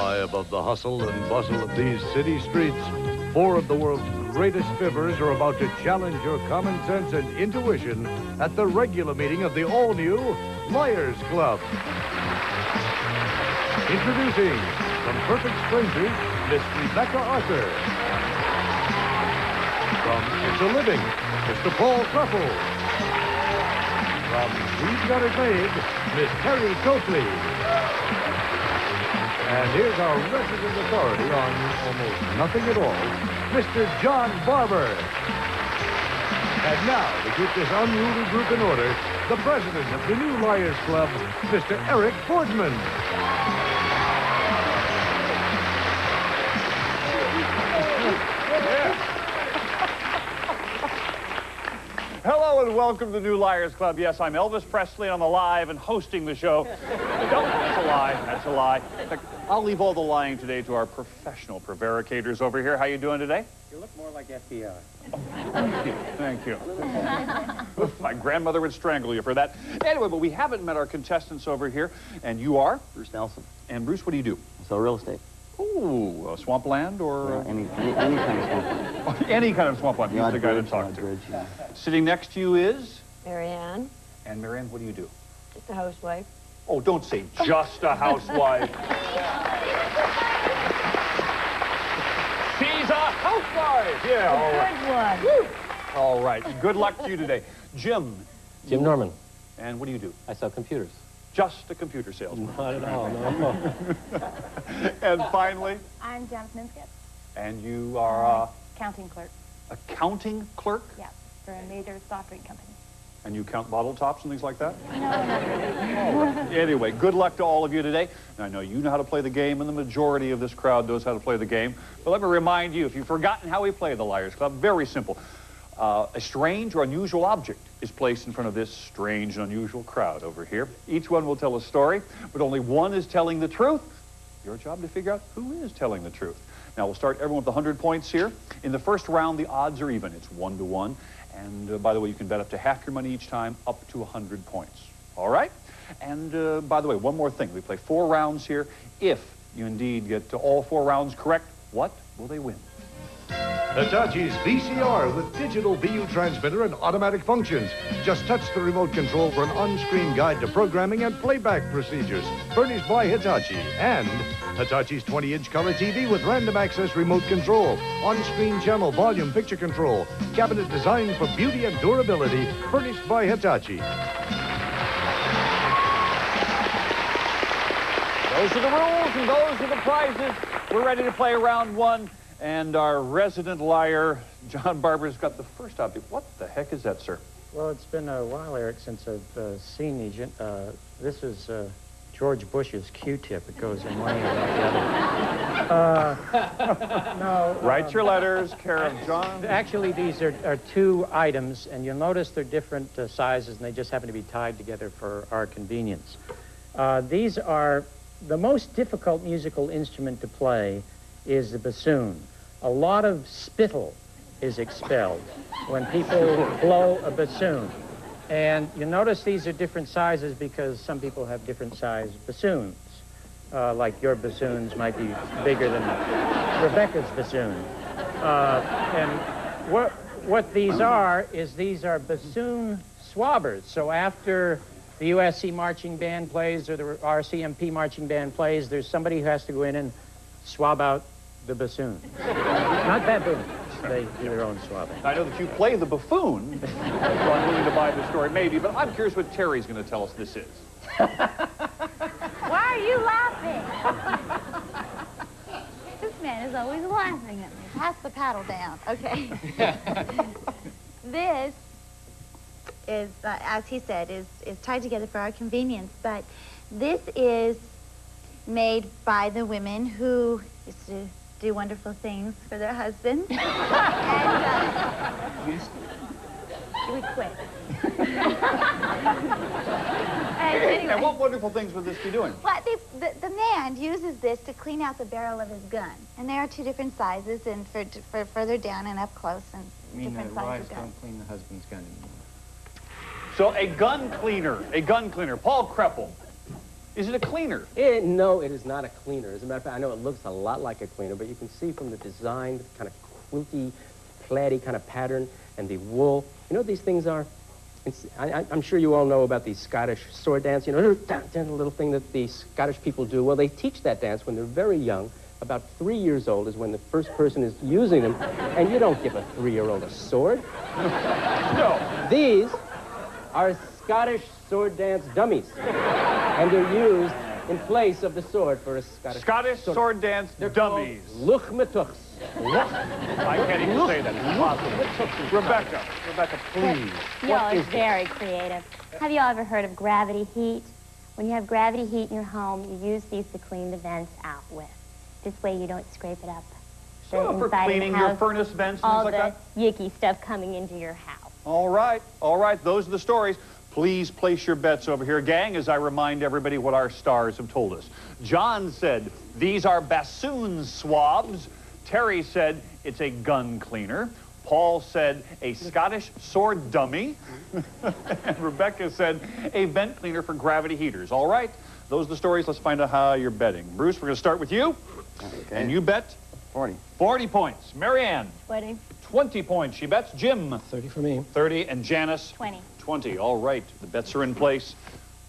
High above the hustle and bustle of these city streets, four of the world's greatest fibbers are about to challenge your common sense and intuition at the regular meeting of the all-new Liars Club. Introducing, from Perfect Strangers, Miss Rebecca Arthur. From It's a Living, Mr. Paul Kreffel. From We've Got It Made, Miss Terry Copley. And here's our resident authority on almost nothing at all, Mr. John Barber. And now, to keep this unruly group in order, the president of the new Liars Club, Mr. Eric Boardman. Hello and welcome to the new Liars Club. Yes, I'm Elvis Presley on the live and hosting the show. No, that's a lie. That's a lie. In fact, I'll leave all the lying today to our professional prevaricators over here. How you doing today? You look more like FBI. Thank you. Thank you. My grandmother would strangle you for that. Anyway, but we haven't met our contestants over here. And you are? Bruce Nelson. And Bruce, what do you do? So real estate. Ooh, swampland or? Yeah, any kind of swampland. Any kind of swampland. He's the guy to talk to. Bridge, yeah. Sitting next to you is? Marianne. And Marianne, what do you do? Just a housewife. Oh, don't say just a housewife. She's a housewife. Yeah, all right. Good one. Woo. All right. Good luck to you today. Jim. Jim Norman. And what do you do? I sell computers. Just a computer salesman. Not at all, no. And finally? I'm Janice Minskett. And you are Accounting clerk. accounting clerk? Yeah, for a major soft drink company. And you count bottle tops and things like that? No, not really. Anyway, good luck to all of you today. And I know you know how to play the game, and the majority of this crowd knows how to play the game. But let me remind you, if you've forgotten how we play the Liars Club, very simple. A strange or unusual object is placed in front of this strange and unusual crowd over here. Each one will tell a story, but only one is telling the truth. Your job to figure out who is telling the truth. Now, we'll start everyone with 100 points here. In the first round, the odds are even. It's 1-to-1. And by the way, you can bet up to half your money each time, up to 100 points. All right? And by the way, one more thing. We play 4 rounds here. If you indeed get to all 4 rounds correct, what will they win? Hitachi's VCR with digital VU transmitter and automatic functions. Just touch the remote control for an on-screen guide to programming and playback procedures. Furnished by Hitachi. And Hitachi's 20-inch color TV with random access remote control. On-screen channel volume picture control. Cabinet designed for beauty and durability. Furnished by Hitachi. Those are the rules and those are the prizes. We're ready to play round 1. And our resident liar, John Barber's got the first object. What the heck is that, sir? Well, it's been a while, Eric, since I've seen these. This is George Bush's Q-tip. It goes in one ear out the other. No. Write your letters, care of John. Actually, these are 2 items, and you'll notice they're different sizes, and they just happen to be tied together for our convenience. These are the most difficult musical instrument to play is the bassoon. A lot of spittle is expelled when people blow a bassoon. And you notice these are different sizes because some people have different sized bassoons. Like your bassoons might be bigger than Rebecca's bassoon. And what these are is these are bassoon swabbers. So after the USC marching band plays or the RCMP marching band plays, there's somebody who has to go in and swab out the bassoon. Not baboons. They do their own swabbing. I know that you play the buffoon, so I'm willing to buy the story, maybe, but I'm curious what Terry's going to tell us this is. Why are you laughing? This man is always laughing at me. Pass the paddle down. Okay. This is, as he said, is tied together for our convenience, but this is made by the women who used to do wonderful things for their husbands. And we quit. Anyway. And what wonderful things would this be doing? Well, the man uses this to clean out the barrel of his gun. And there are 2 different sizes, and for further down and up close, and different sizes of guns. Don't clean the husband's gun anymore. So a gun cleaner. Paul Kreffel Is it a cleaner? No, it is not a cleaner. As a matter of fact, I know it looks a lot like a cleaner, but you can see from the design, kind of quilty, plaid-y kind of pattern, and the wool. You know what these things are? I'm sure you all know about the Scottish sword dance. You know, the little thing that the Scottish people do. Well, they teach that dance when they're very young. About 3 years old is when the first person is using them, and you don't give a 3-year-old a sword. No. These are Scottish sword dance dummies, and they're used in place of the sword for a Scottish sword dance dummies. Luchmatuchs. I can't even say that. It's impossible. Rebecca, please. No, it's very creative. Have you all ever heard of gravity heat? When you have gravity heat in your home, you use these to clean the vents out with. This way you don't scrape it up. So for cleaning your furnace vents and things like that? All the yicky stuff coming into your house. All right. Those are the stories. Please place your bets over here, gang, as I remind everybody what our stars have told us. John said, these are bassoon swabs. Terry said, it's a gun cleaner. Paul said, a Scottish sword dummy. And Rebecca said, a vent cleaner for gravity heaters. All right. Those are the stories. Let's find out how you're betting. Bruce, we're going to start with you. Okay. And you bet? 40. 40 points. Marianne? 20. 20 points. She bets. Jim? 30 for me. 30. And Janice? 20. 20. All right. The bets are in place.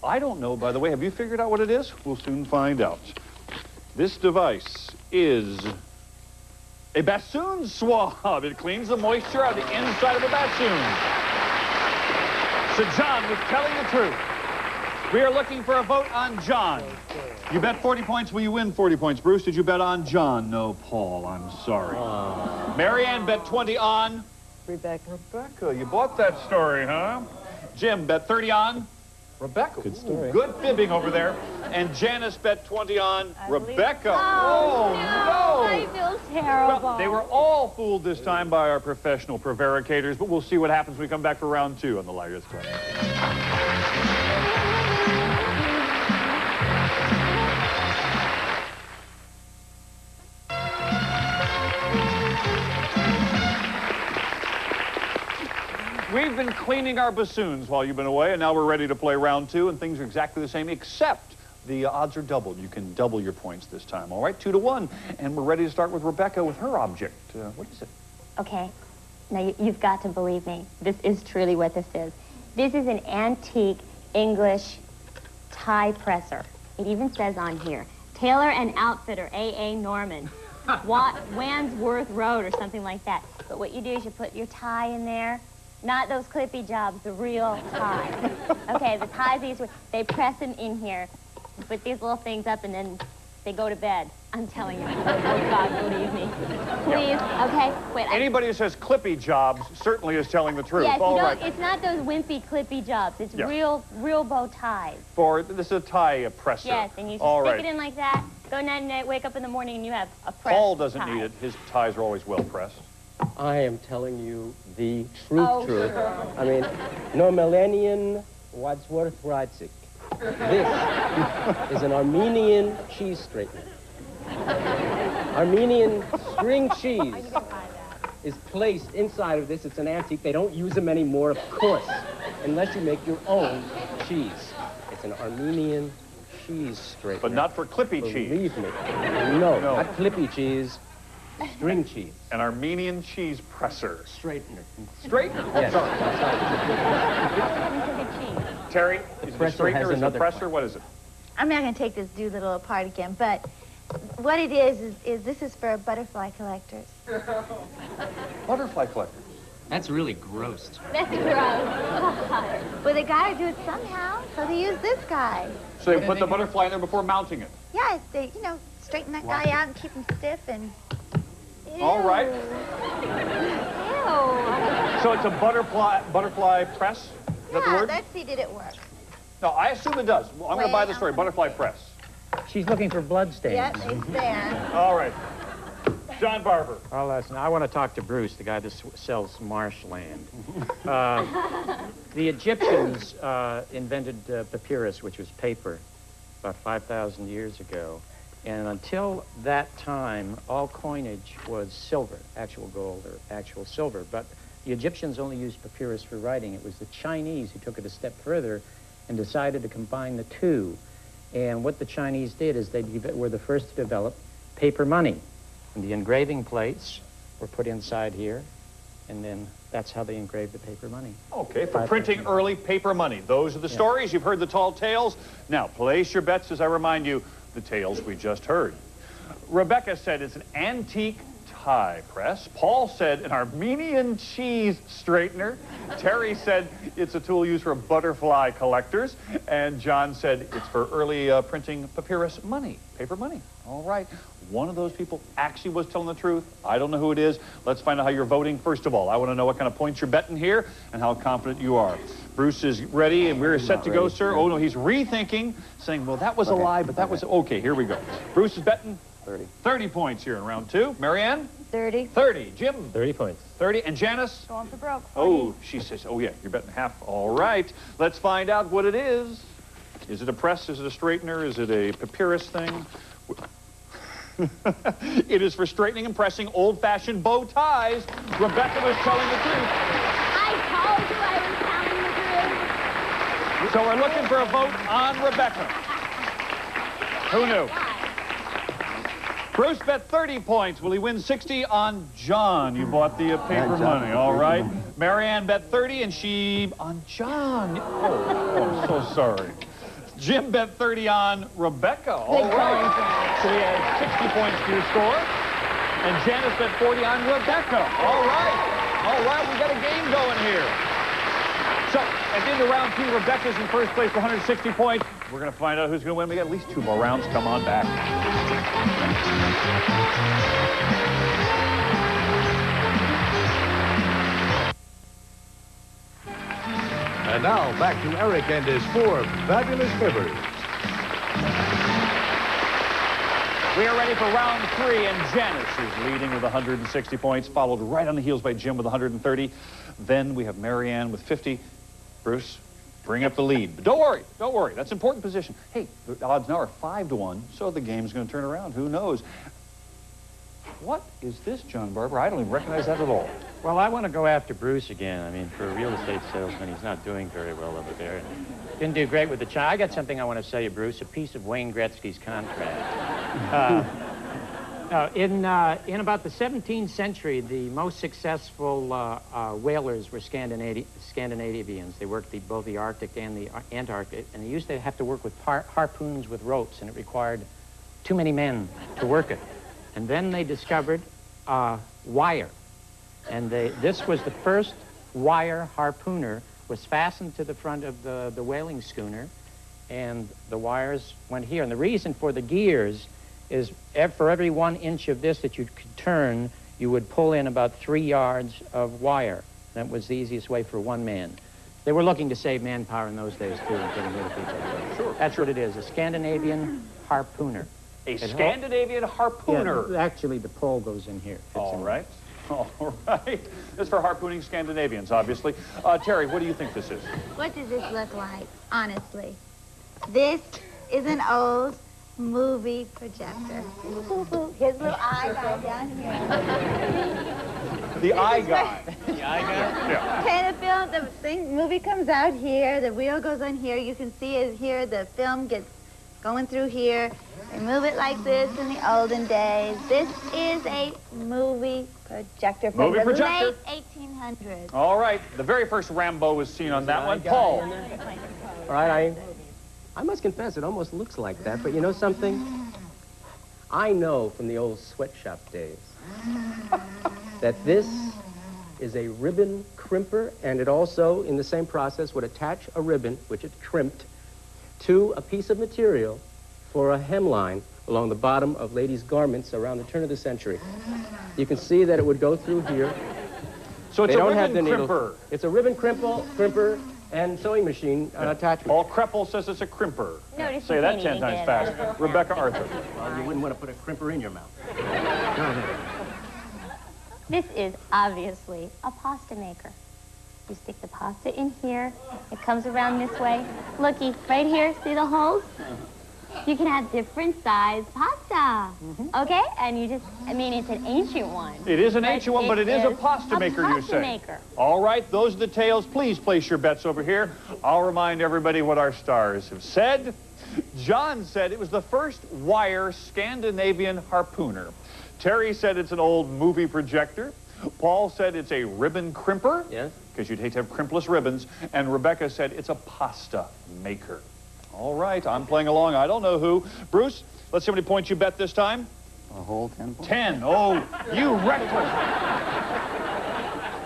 I don't know, by the way. Have you figured out what it is? We'll soon find out. This device is a bassoon swab. It cleans the moisture out of the inside of a bassoon. So John was telling the truth. We are looking for a vote on John. You bet 40 points. Will you win 40 points? Bruce, did you bet on John? No, Paul. I'm sorry. Marianne bet 20 on? Rebecca. Rebecca, you bought that story, huh? Jim bet 30 on? Rebecca. Good story. Ooh, good fibbing over there. And Janice bet 20 on Rebecca. Oh, no. I feel terrible. Well, they were all fooled this time by our professional prevaricators, but we'll see what happens when we come back for round 2 on the Liars Club. We've been cleaning our bassoons while you've been away, and now we're ready to play round 2, and things are exactly the same, except the odds are doubled. You can double your points this time, all right? 2 to 1, and we're ready to start with Rebecca with her object. What is it? Okay. Now, you've got to believe me. This is truly what this is. This is an antique English tie presser. It even says on here, Tailor and Outfitter, A.A. Norman, Wandsworth Road, or something like that. But what you do is you put your tie in there. Not those clippy jobs, the real tie. Okay, the ties these way. They press them in here, put these little things up, and then they go to bed. I'm telling you. Oh, God, believe me. Please, okay? Wait. Anybody who says clippy jobs certainly is telling the truth. Yes, All right. It's not those wimpy clippy jobs. It's real bow ties. This is a tie presser. Yes, and you just stick it in like that, go night-night, wake up in the morning, and you have a pressed Paul doesn't tie. need it. His ties are always well pressed. I am telling you the truth. I mean, no Melanian Wadsworth Radzik. This is an Armenian cheese straightener. Armenian string cheese is placed inside of this. It's an antique. They don't use them anymore, of course, unless you make your own cheese. It's an Armenian cheese straightener. But not for clippy cheese. Believe me. No, not clippy cheese. String cheese. An Armenian cheese presser. Straightener. Straightener? Yes. Terry, is it a presser straightener, has is it a another presser? part. What is it? I'm not going to take this doodle apart again, but what it is this is for butterfly collectors. Butterfly collector. That's really gross. That's gross. Well, they got to do it somehow, so they use this guy. So they put the butterfly in there before mounting it. Yes, they, straighten that guy out and keep him stiff and... Ew. All right. Ew. So it's a butterfly press? Is that the word? Let's see, did it work? No, I assume it does. Well, I'm going to buy the story. Butterfly press. She's looking for bloodstains. Yep, it's there. All right. John Barber. Oh, listen, I want to talk to Bruce, the guy that sells marshland. The Egyptians invented papyrus, which was paper, about 5,000 years ago. And until that time, all coinage was silver, actual gold or actual silver. But the Egyptians only used papyrus for writing. It was the Chinese who took it a step further and decided to combine the two. And what the Chinese did is they were the first to develop paper money. And the engraving plates were put inside here, and then that's how they engraved the paper money. Okay, for printing early paper money. Those are the stories. You've heard the tall tales. Now, place your bets as I remind you the tales we just heard. Rebecca said it's an antique tie press. Paul said an Armenian cheese straightener. Terry said it's a tool used for butterfly collectors. And John said it's for early printing papyrus money, paper money. All right. One of those people actually was telling the truth. I don't know who it is. Let's find out how you're voting. First of all, I want to know what kind of points you're betting here and how confident you are. Bruce is ready, and we're set to go, sir. Oh, no, he's rethinking, saying, well, that was a lie, but that was... Okay, here we go. Bruce is betting 30. 30 points here in round 2. Marianne? 30. 30. Jim? 30 points. 30. And Janice? Going for broke. 40. Oh, she says, oh, yeah, you're betting half. All right. Let's find out what it is. Is it a press? Is it a straightener? Is it a papyrus thing? It is for straightening and pressing old-fashioned bow ties. Rebecca was telling the truth. I told you I was telling the truth. So we're looking for a vote on Rebecca. Who knew? Bruce bet 30 points. Will he win 60 on John? You bought the paper money, all right. Marianne bet 30, and she on John. Oh, I'm so sorry. Jim bet 30 on Rebecca. All right. So we have 60 points to your score. And Janice bet 40 on Rebecca. All right. All right, we got a game going here. So, at the end of round 2, Rebecca's in first place with 160 points. We're going to find out who's going to win. We got at least 2 more rounds. Come on back. And now, back to Eric and his 4 fabulous fibbers. We are ready for round 3, and Janice is leading with 160 points, followed right on the heels by Jim with 130. Then we have Marianne with 50. Bruce, bring up the lead. But don't worry, that's important position. Hey, the odds now are 5-1, so the game's going to turn around. Who knows? What is this, John Barber? I don't even recognize that at all. Well, I want to go after Bruce again. I mean, for a real estate salesman, he's not doing very well over there. Didn't do great with the China. I got something I want to sell you, Bruce, a piece of Wayne Gretzky's contract. In about the 17th century, the most successful whalers were Scandinavians. They worked both the Arctic and the Antarctic, and they used to have to work with harpoons with ropes, and it required too many men to work it. And then they discovered wire. And this was the first wire harpooner, was fastened to the front of the whaling schooner, and the wires went here. And the reason for the gears is for every 1 inch of this that you could turn, you would pull in about 3 yards of wire. That was the easiest way for 1 man. They were looking to save manpower in those days, too, and getting rid of people. Sure. That's what it is, a Scandinavian harpooner. A Scandinavian harpooner. Yeah, actually, the pole goes in here. All right. All right. This is for harpooning Scandinavians, obviously. Terry, what do you think this is? What does this look like, honestly? This is an old movie projector. His little eye guy down here. The eye guy. The eye guy? Yeah. Kind of film, the movie comes out here, the wheel goes on here, you can see it here, the film gets going through here. They move it like this in the olden days. This is a movie projector from the late 1800s. All right. The very first Rambo was seen on that one. Paul. All right, I must confess, it almost looks like that, but you know something? I know from the old sweatshop days that this is a ribbon crimper, and it also, in the same process, would attach a ribbon, which it crimped, to a piece of material for a hemline along the bottom of ladies' garments around the turn of the century. You can see that it would go through here. So it's a ribbon crimper. It's a ribbon crimper and sewing machine attachment. Paul Kreppel says it's a crimper. Notice Say that 10 times fast. Rebecca Arthur. Well, you wouldn't want to put a crimper in your mouth. Go ahead. This is obviously a pasta maker. You stick the pasta in here. It comes around this way. Looky, right here, see the holes? You can have different size pasta, okay? And you just, I mean, it's an ancient one. It is an ancient one, but it is a pasta maker, you say. Maker. All right, those are the tales. Please place your bets over here. I'll remind everybody what our stars have said. John said it was the first wire Scandinavian harpooner. Terry said it's an old movie projector. Paul said it's a ribbon crimper. Yes. Because you'd hate to have crimpless ribbons. And Rebecca said it's a pasta maker. All right, I'm playing along. I don't know who. Bruce, let's see how many points you bet this time. A whole 10 points. 10. Oh, you reckless.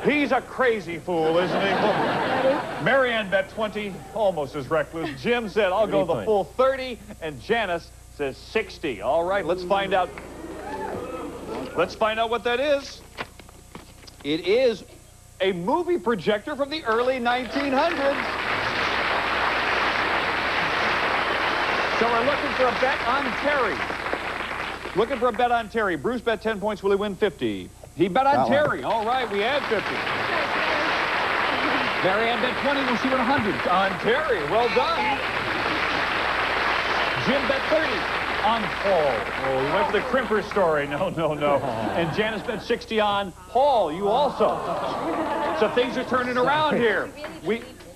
He's a crazy fool, isn't he? Marianne bet 20, almost as reckless. Jim said, I'll go the full 30. And Janice says 60. All right, let's find out. Let's find out what that is. It is a movie projector from the early 1900s. So we're looking for a bet on Terry. Looking for a bet on Terry. Bruce bet 10 points. Will he win 50? He bet on Terry. All right, we add 50. Marianne bet 20. We'll see what 100 on Terry. Well done. Jim bet 30 on Paul. Oh, he went for the crimper story. No. And Janice bet 60 on Paul. You also. So things are turning around here.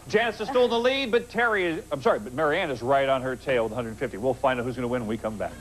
Janice is still in the lead, but but Marianne is right on her tail with 150. We'll find out who's going to win when we come back.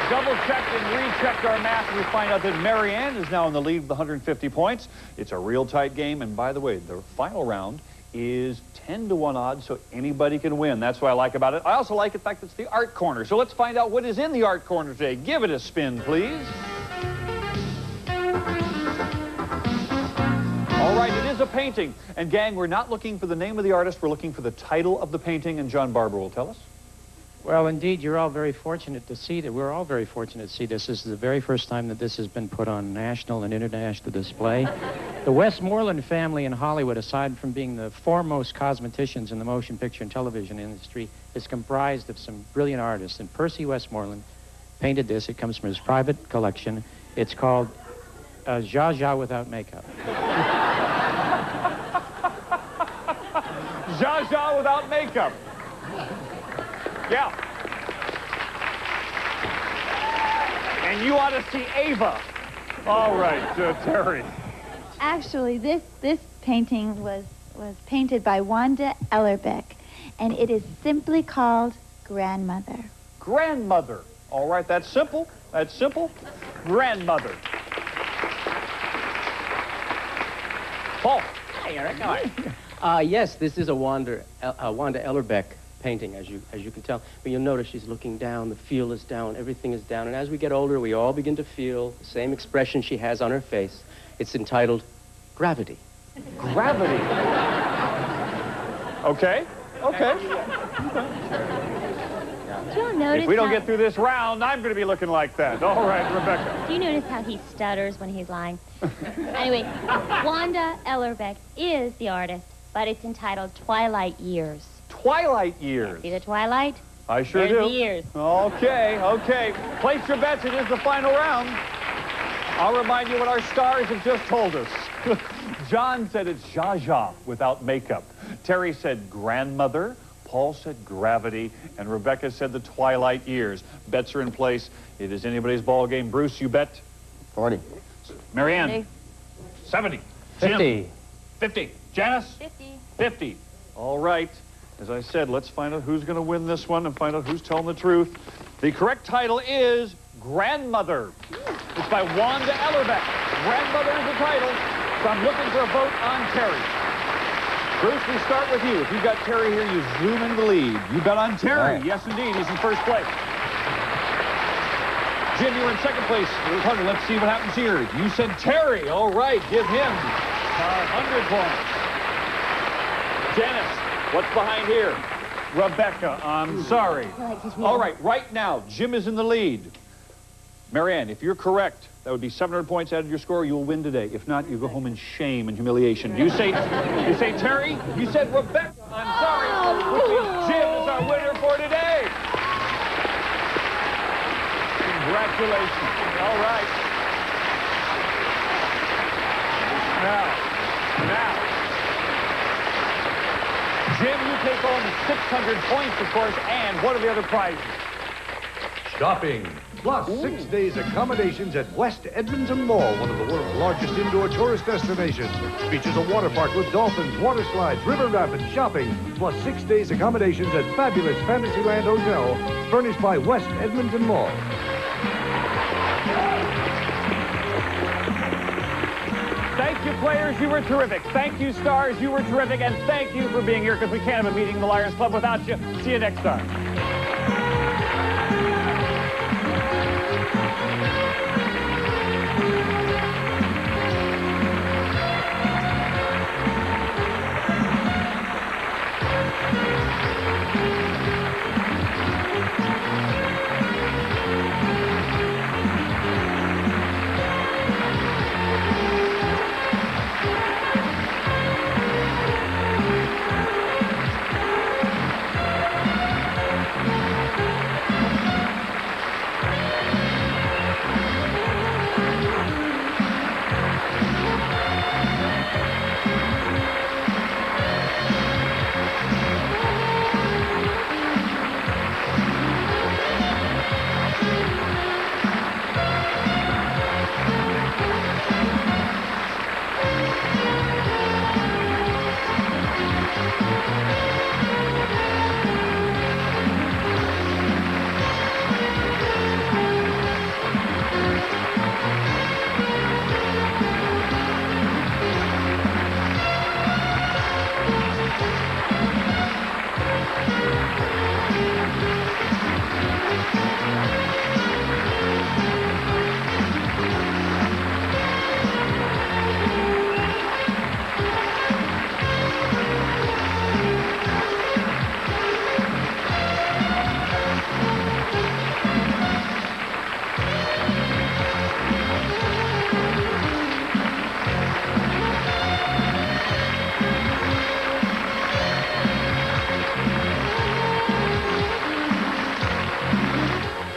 Double-checked and rechecked our math, and we find out that Marianne is now in the lead with 150 points. It's a real tight game, and by the way, the final round is 10-to-1 odds, so anybody can win. That's what I like about it. I also like the fact that it's the art corner. So let's find out what is in the art corner today. Give it a spin, please. All right, it is a painting. And gang, we're not looking for the name of the artist. We're looking for the title of the painting, and John Barber will tell us. Well, indeed, you're all very fortunate to see that. We're all very fortunate to see this. This is the very first time that this has been put on national and international display. The Westmoreland family in Hollywood, aside from being the foremost cosmeticians in the motion picture and television industry, is comprised of some brilliant artists. And Percy Westmoreland painted this. It comes from his private collection. It's called Zsa Zsa Without Makeup. Zsa Zsa Without Makeup. Yeah. And you ought to see Ava. All right, Terry. Actually, this painting was painted by Wanda Ellerbeck, and it is simply called Grandmother. Grandmother. All right, that's simple. That's simple. Grandmother. Paul. Hi, Eric. How are you? Yes, this is a Wanda Ellerbeck painting, as you can tell. But you'll notice she's looking down, the feel is down, everything is down. And as we get older, we all begin to feel the same expression she has on her face. It's entitled Gravity. Gravity. Okay. Notice If we don't get through this round, I'm going to be looking like that. All right, Rebecca. Do you notice how he stutters when he's lying? Anyway, Wanda Ellerbeck is the artist, but it's entitled Twilight Years. Twilight Years. See the twilight? I sure There's do. the years. Okay. Place your bets. It is the final round. I'll remind you what our stars have just told us. John said it's Zsa Zsa without makeup. Terry said grandmother. Paul said gravity. And Rebecca said the twilight years. Bets are in place. It is anybody's ball game. Bruce, you bet? 40. Marianne? 70. 50. Jim? 50. Janice? 50. 50. All right. As I said, let's find out who's going to win this one and find out who's telling the truth. The correct title is Grandmother. It's by Wanda Ellerbeck. Grandmother is the title. So I'm looking for a vote on Terry. Bruce, we start with you. If you've got Terry here, you zoom into the lead. You bet on Terry. Right. Yes, indeed. He's in first place. Jim, you're in second place. Let's see what happens here. You said Terry. All right. Give him 100 points. Janice. What's behind here? Rebecca, I'm sorry. All right, right now, Jim is in the lead. Marianne, if you're correct, that would be 700 points out of your score. You'll win today. If not, you go home in shame and humiliation. You say Terry? You said Rebecca. I'm sorry. Which means Jim is our winner for today. Congratulations. All right. Now. Jim, you take home 600 points, of course, and what are the other prizes? shopping. Plus 6 days accommodations at West Edmonton Mall, one of the world's largest indoor tourist destinations. Features a water park with dolphins, water slides, river rapids, shopping. Plus 6 days accommodations at fabulous Fantasyland Hotel, furnished by West Edmonton Mall. Thank you, players. You were terrific. Thank you, stars. You were terrific. And thank you for being here, because we can't have a meeting in the Liars Club without you. See you next time.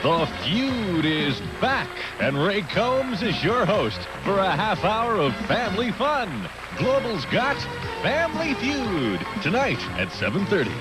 The Feud is back, and Ray Combs is your host for a half hour of family fun. Global's got Family Feud tonight at 7:30.